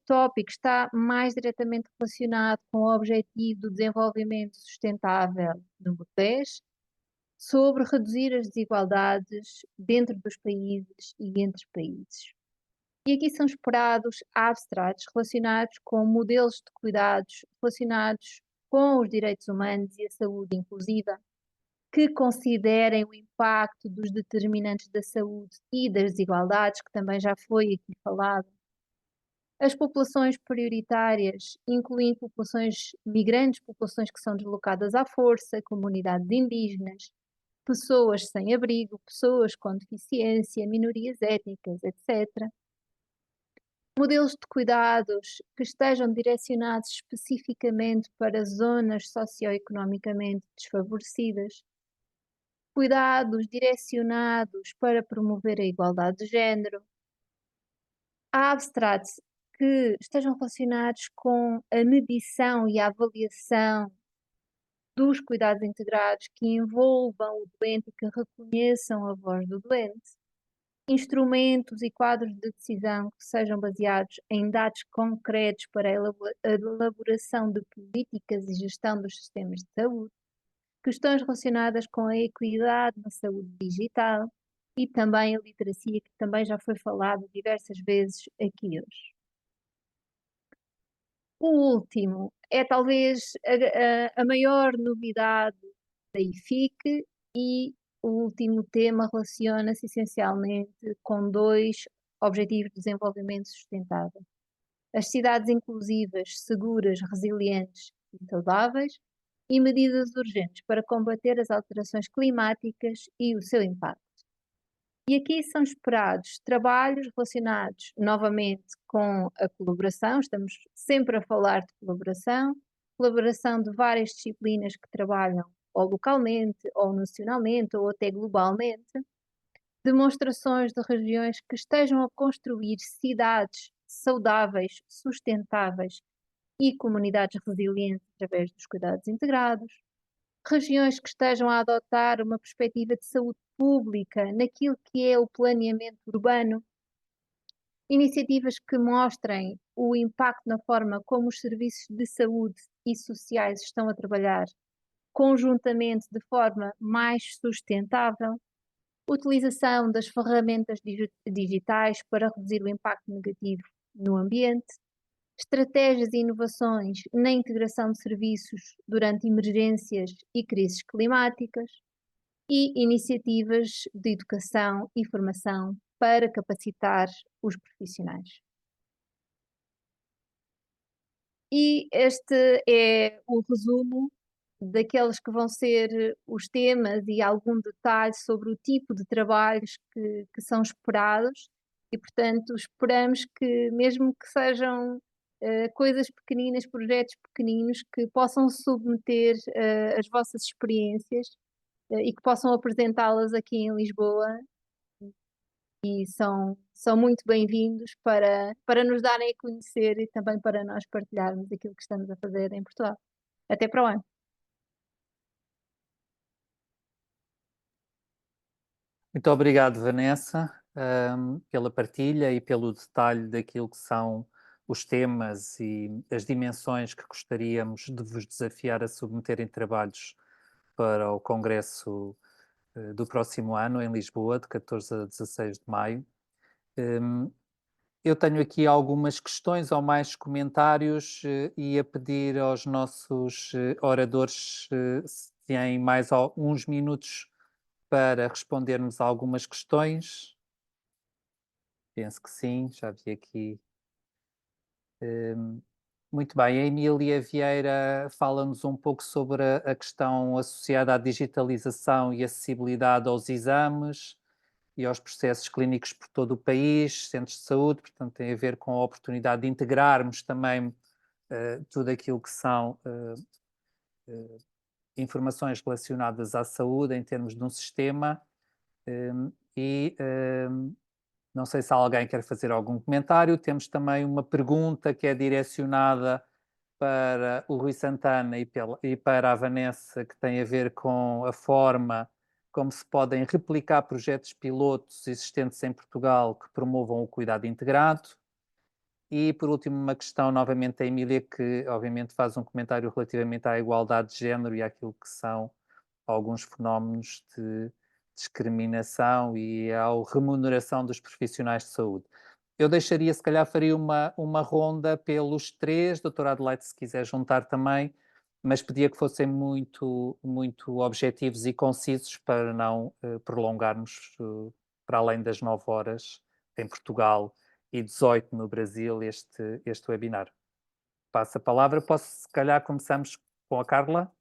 tópico está mais diretamente relacionado com o Objetivo do Desenvolvimento Sustentável número 10, sobre reduzir as desigualdades dentro dos países e entre países. E aqui são esperados abstratos relacionados com modelos de cuidados relacionados com os direitos humanos e a saúde inclusiva, que considerem o impacto dos determinantes da saúde e das desigualdades, que também já foi aqui falado. As populações prioritárias, incluindo populações migrantes, populações que são deslocadas à força, comunidades indígenas, pessoas sem abrigo, pessoas com deficiência, minorias étnicas, etc. Modelos de cuidados que estejam direcionados especificamente para zonas socioeconomicamente desfavorecidas, cuidados direcionados para promover a igualdade de género, abstracts que estejam relacionados com a medição e a avaliação dos cuidados integrados que envolvam o doente e que reconheçam a voz do doente, instrumentos e quadros de decisão que sejam baseados em dados concretos para a elaboração de políticas e gestão dos sistemas de saúde, questões relacionadas com a equidade na saúde digital e também a literacia, que também já foi falado diversas vezes aqui hoje. O último é talvez a maior novidade da IFIC e o último tema relaciona-se essencialmente com 2 Objetivos de Desenvolvimento Sustentável. As cidades inclusivas, seguras, resilientes e saudáveis e medidas urgentes para combater as alterações climáticas e o seu impacto. E aqui são esperados trabalhos relacionados novamente com a colaboração, estamos sempre a falar de colaboração de várias disciplinas que trabalham ou localmente, ou nacionalmente, ou até globalmente, demonstrações de regiões que estejam a construir cidades saudáveis, sustentáveis e comunidades resilientes através dos cuidados integrados, regiões que estejam a adotar uma perspectiva de saúde pública naquilo que é o planeamento urbano, iniciativas que mostrem o impacto na forma como os serviços de saúde e sociais estão a trabalhar conjuntamente de forma mais sustentável, utilização das ferramentas digitais para reduzir o impacto negativo no ambiente, estratégias e inovações na integração de serviços durante emergências e crises climáticas e iniciativas de educação e formação para capacitar os profissionais. E este é o resumo daqueles que vão ser os temas e algum detalhe sobre o tipo de trabalhos que são esperados e, portanto, esperamos que, mesmo que sejam coisas pequeninas, projetos pequeninos, que possam submeter as vossas experiências e que possam apresentá-las aqui em Lisboa, e são muito bem-vindos para nos darem a conhecer e também para nós partilharmos aquilo que estamos a fazer em Portugal. Até para o ano. Muito obrigado, Vanessa, pela partilha e pelo detalhe daquilo que são os temas e as dimensões que gostaríamos de vos desafiar a submeterem trabalhos para o Congresso do próximo ano, em Lisboa, de 14 a 16 de maio. Eu tenho aqui algumas questões ou mais comentários e a pedir aos nossos oradores se têm mais uns minutos para respondermos a algumas questões. Penso que sim, já vi aqui. Muito bem, a Emília Vieira fala-nos um pouco sobre a questão associada à digitalização e acessibilidade aos exames e aos processos clínicos por todo o país, centros de saúde, portanto tem a ver com a oportunidade de integrarmos também tudo aquilo que são informações relacionadas à saúde em termos de um sistema não sei se alguém quer fazer algum comentário. Temos também uma pergunta que é direcionada para o Rui Santana e para a Vanessa, que tem a ver com a forma como se podem replicar projetos pilotos existentes em Portugal que promovam o cuidado integrado. E, por último, uma questão novamente da Emília, que obviamente faz um comentário relativamente à igualdade de género e àquilo que são alguns fenómenos de discriminação e à remuneração dos profissionais de saúde. Eu deixaria, se calhar, faria uma ronda pelos três, doutora Adelaide, se quiser juntar também, mas pedia que fossem muito, muito objetivos e concisos para não prolongarmos para além das 9 horas em Portugal e 18 no Brasil este webinar. Passo a palavra. Se calhar começamos com a Carla.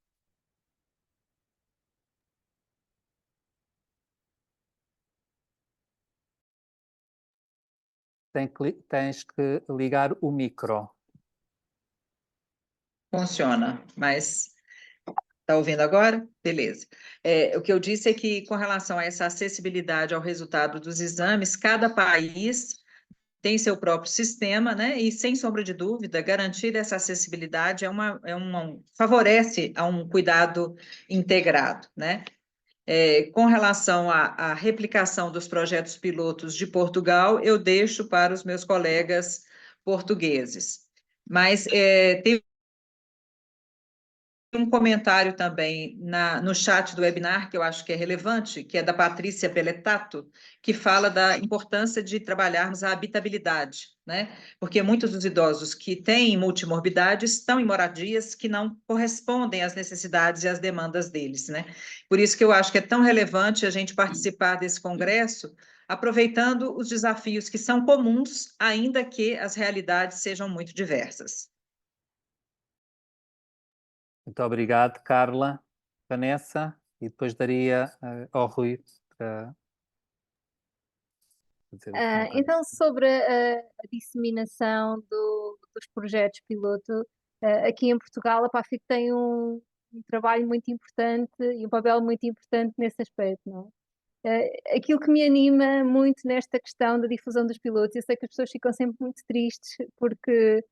Tens que ligar o micro. Funciona, mas está ouvindo agora? Beleza. O que eu disse é que, com relação a essa acessibilidade ao resultado dos exames, cada país tem seu próprio sistema, né? E, sem sombra de dúvida, garantir essa acessibilidade favorece a um cuidado integrado, né? Com relação à replicação dos projetos pilotos de Portugal, eu deixo para os meus colegas portugueses. Mas tem um comentário também no chat do webinar, que eu acho que é relevante, que é da Patrícia Peletato, que fala da importância de trabalharmos a habitabilidade, né? Porque muitos dos idosos que têm multimorbidades estão em moradias que não correspondem às necessidades e às demandas deles, né? Por isso que eu acho que é tão relevante a gente participar desse congresso, aproveitando os desafios que são comuns, ainda que as realidades sejam muito diversas. Muito obrigado, Carla. Vanessa, e depois daria ao Rui para fazer o comentário. Então, sobre a disseminação dos projetos piloto, aqui em Portugal, a PAFIC tem um trabalho muito importante e um papel muito importante nesse aspecto, não é? Aquilo que me anima muito nesta questão da difusão dos pilotos, eu sei que as pessoas ficam sempre muito tristes porque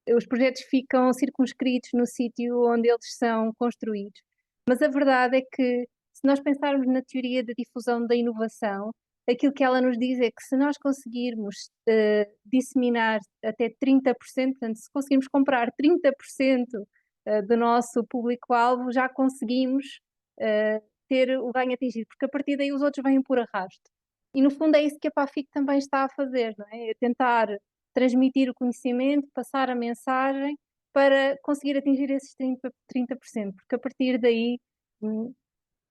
os projetos ficam circunscritos no sítio onde eles são construídos. Mas a verdade é que, se nós pensarmos na teoria da difusão da inovação, aquilo que ela nos diz é que se nós conseguirmos disseminar até 30%, portanto, se conseguirmos comprar 30% do nosso público-alvo, já conseguimos ter o ganho atingido, porque a partir daí os outros vêm por arrasto. E no fundo é isso que a PAFIC também está a fazer, não é? É tentar transmitir o conhecimento, passar a mensagem para conseguir atingir esses 30%, porque a partir daí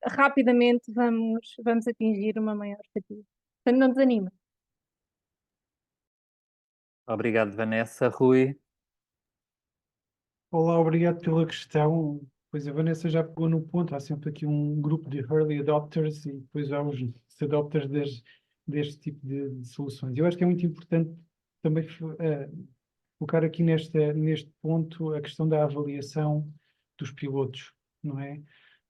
rapidamente vamos atingir uma maior fatia. Portanto, não desanima. Obrigado, Vanessa. Rui. Olá, obrigado pela questão. Pois a Vanessa já pegou no ponto. Há sempre aqui um grupo de early adopters e depois há os adopters deste tipo de soluções. Eu acho que é muito importante também focar aqui neste ponto a questão da avaliação dos pilotos, não é?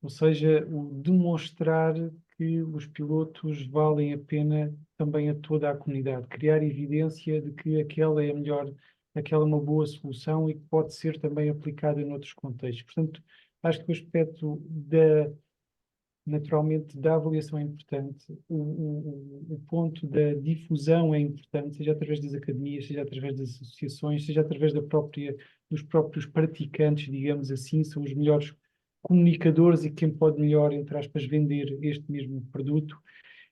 Ou seja, o demonstrar que os pilotos valem a pena também a toda a comunidade, criar evidência de que aquela é a melhor, aquela é uma boa solução e que pode ser também aplicada noutros contextos. Portanto, acho que o aspecto naturalmente da avaliação é importante, o ponto da difusão é importante, seja através das academias, seja através das associações, seja através dos próprios praticantes, digamos assim, são os melhores comunicadores e quem pode melhor, entre aspas, vender este mesmo produto.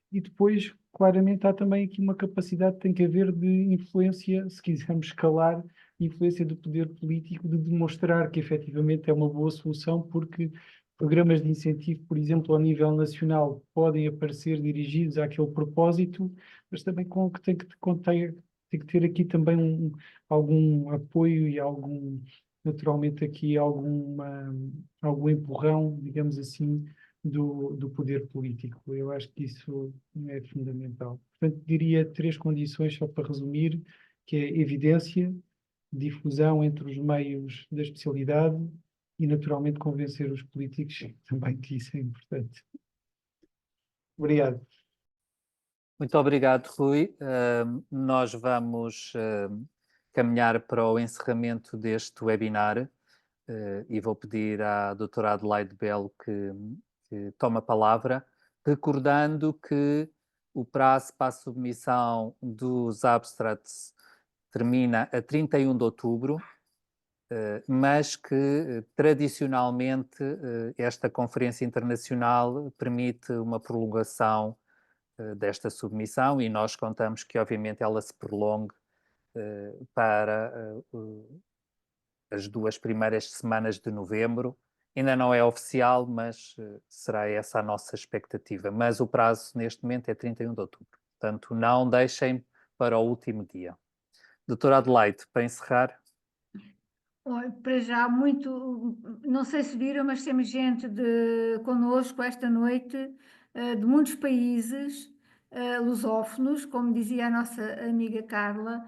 E depois, claramente, há também aqui uma capacidade que tem que haver de influência, se quisermos escalar, influência do poder político, de demonstrar que efetivamente é uma boa solução, porque programas de incentivo, por exemplo, ao nível nacional, podem aparecer dirigidos àquele propósito, mas também tem que ter aqui também algum apoio e naturalmente aqui algum empurrão, digamos assim, do poder político. Eu acho que isso é fundamental. Portanto, diria 3 condições, só para resumir, que é evidência, difusão entre os meios da especialidade e, naturalmente, convencer os políticos também que isso é importante. Obrigado. Muito obrigado, Rui. Nós vamos caminhar para o encerramento deste webinar e vou pedir à doutora Adelaide Belo que tome a palavra, recordando que o prazo para a submissão dos abstracts termina a 31 de outubro, mas que tradicionalmente esta conferência internacional permite uma prolongação desta submissão e nós contamos que obviamente ela se prolongue para as 2 primeiras semanas de novembro. Ainda não é oficial, mas será essa a nossa expectativa. Mas o prazo neste momento é 31 de outubro. Portanto, não deixem para o último dia. Doutora Adelaide, para encerrar. Olha, para já, não sei se viram, mas temos gente connosco esta noite, de muitos países lusófonos, como dizia a nossa amiga Carla,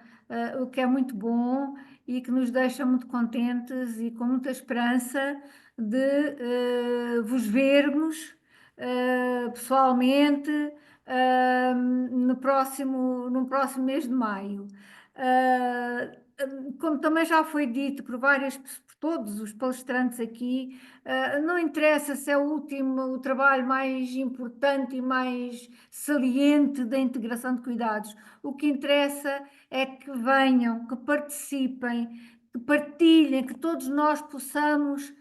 o que é muito bom e que nos deixa muito contentes e com muita esperança de vos vermos pessoalmente no próximo mês de maio. Como também já foi dito por todos os palestrantes aqui, não interessa se é o trabalho mais importante e mais saliente da integração de cuidados. O que interessa é que venham, que participem, que partilhem, que todos nós possamos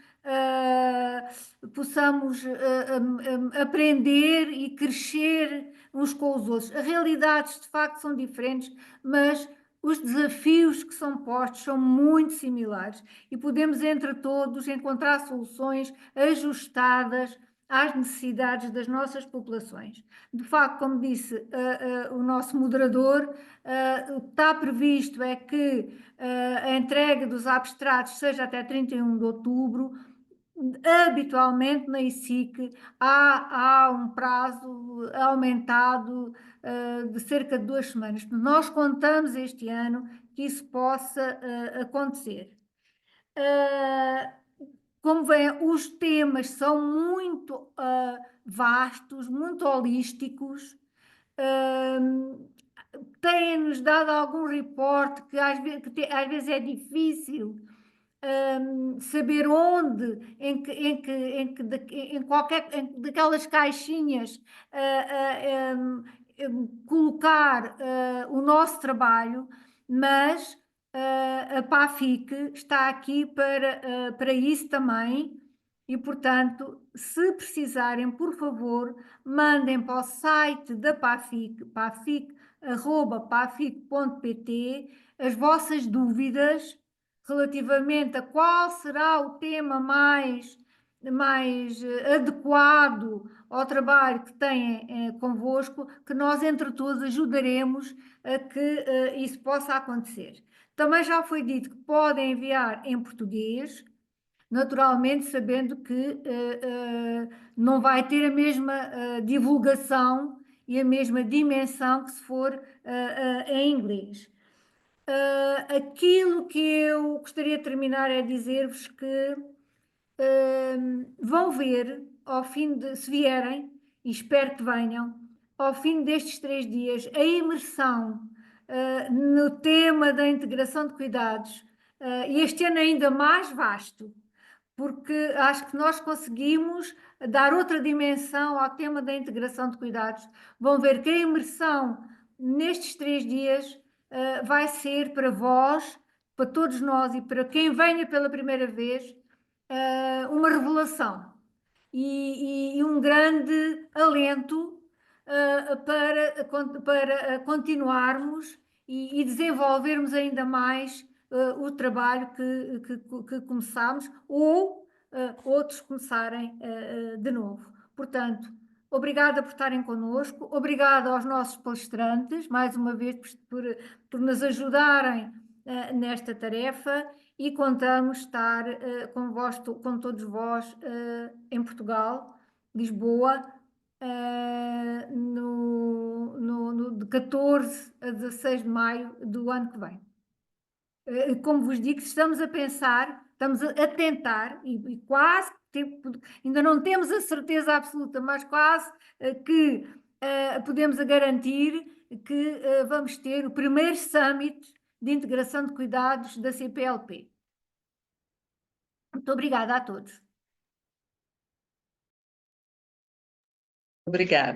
aprender e crescer uns com os outros. As realidades, de facto, são diferentes, mas os desafios que são postos são muito similares e podemos, entre todos, encontrar soluções ajustadas às necessidades das nossas populações. De facto, como disse o nosso moderador, o que está previsto é que a entrega dos abstratos seja até 31 de outubro. Habitualmente na ICIC há um prazo aumentado de cerca de 2 semanas. Nós contamos este ano que isso possa acontecer. Como vêem, os temas são muito vastos, muito holísticos. Têm-nos dado algum reporte que às vezes é difícil saber onde, daquelas caixinhas, colocar o nosso trabalho, mas a PAFIC está aqui para isso também. E, portanto, se precisarem, por favor, mandem para o site da PAFIC, pafic.pt, as vossas dúvidas relativamente a qual será o tema mais adequado ao trabalho que têm convosco, que nós, entre todos, ajudaremos a que isso possa acontecer. Também já foi dito que podem enviar em português, naturalmente sabendo que não vai ter a mesma divulgação e a mesma dimensão que se for em inglês. Aquilo que eu gostaria de terminar é dizer-vos que vão ver, se vierem, e espero que venham, ao fim destes 3 dias, a imersão no tema da integração de cuidados, e este ano ainda mais vasto, porque acho que nós conseguimos dar outra dimensão ao tema da integração de cuidados. Vão ver que a imersão nestes 3 dias vai ser para vós, para todos nós e para quem venha pela primeira vez, uma revelação e um grande alento para continuarmos e desenvolvermos ainda mais o trabalho que começámos ou outros começarem de novo. Portanto, obrigada por estarem connosco, obrigada aos nossos palestrantes, mais uma vez por nos ajudarem nesta tarefa e contamos estar com todos vós em Portugal, Lisboa, de 14 a 16 de maio do ano que vem. Como vos digo, estamos a pensar, estamos a tentar, e quase, ainda não temos a certeza absoluta, mas quase que podemos garantir que vamos ter o primeiro summit de integração de cuidados da CPLP. Muito obrigada a todos. Obrigada.